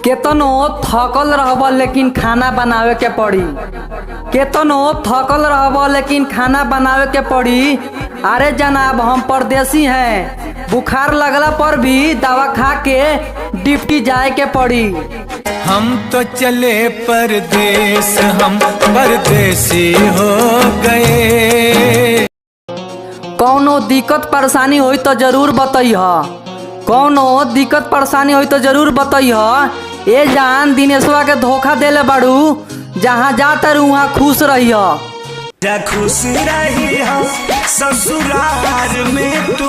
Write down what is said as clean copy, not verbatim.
केतनो थकल रहब लेकिन खाना बनावे के पड़ी। केतनो थकल रहब लेकिन खाना बनावे के पड़ी। अरे जनाब हम परदेसी हैं, बुखार लगला पर भी दवा खा के ड्यूटी जाए के पड़ी। हम तो चले परदेस, हम परदेसी हो गए। कौनो दिक्कत परेशानी होई तो जरूर बताइह। कौनो दिक्कत परेशानी होई तो जरूर बताइह। ए जान दिनेशवा के धोखा देले बाड़ू, जहाँ जाता रू वहाँ खुश रहिह। खुश रही ससुराल में तू।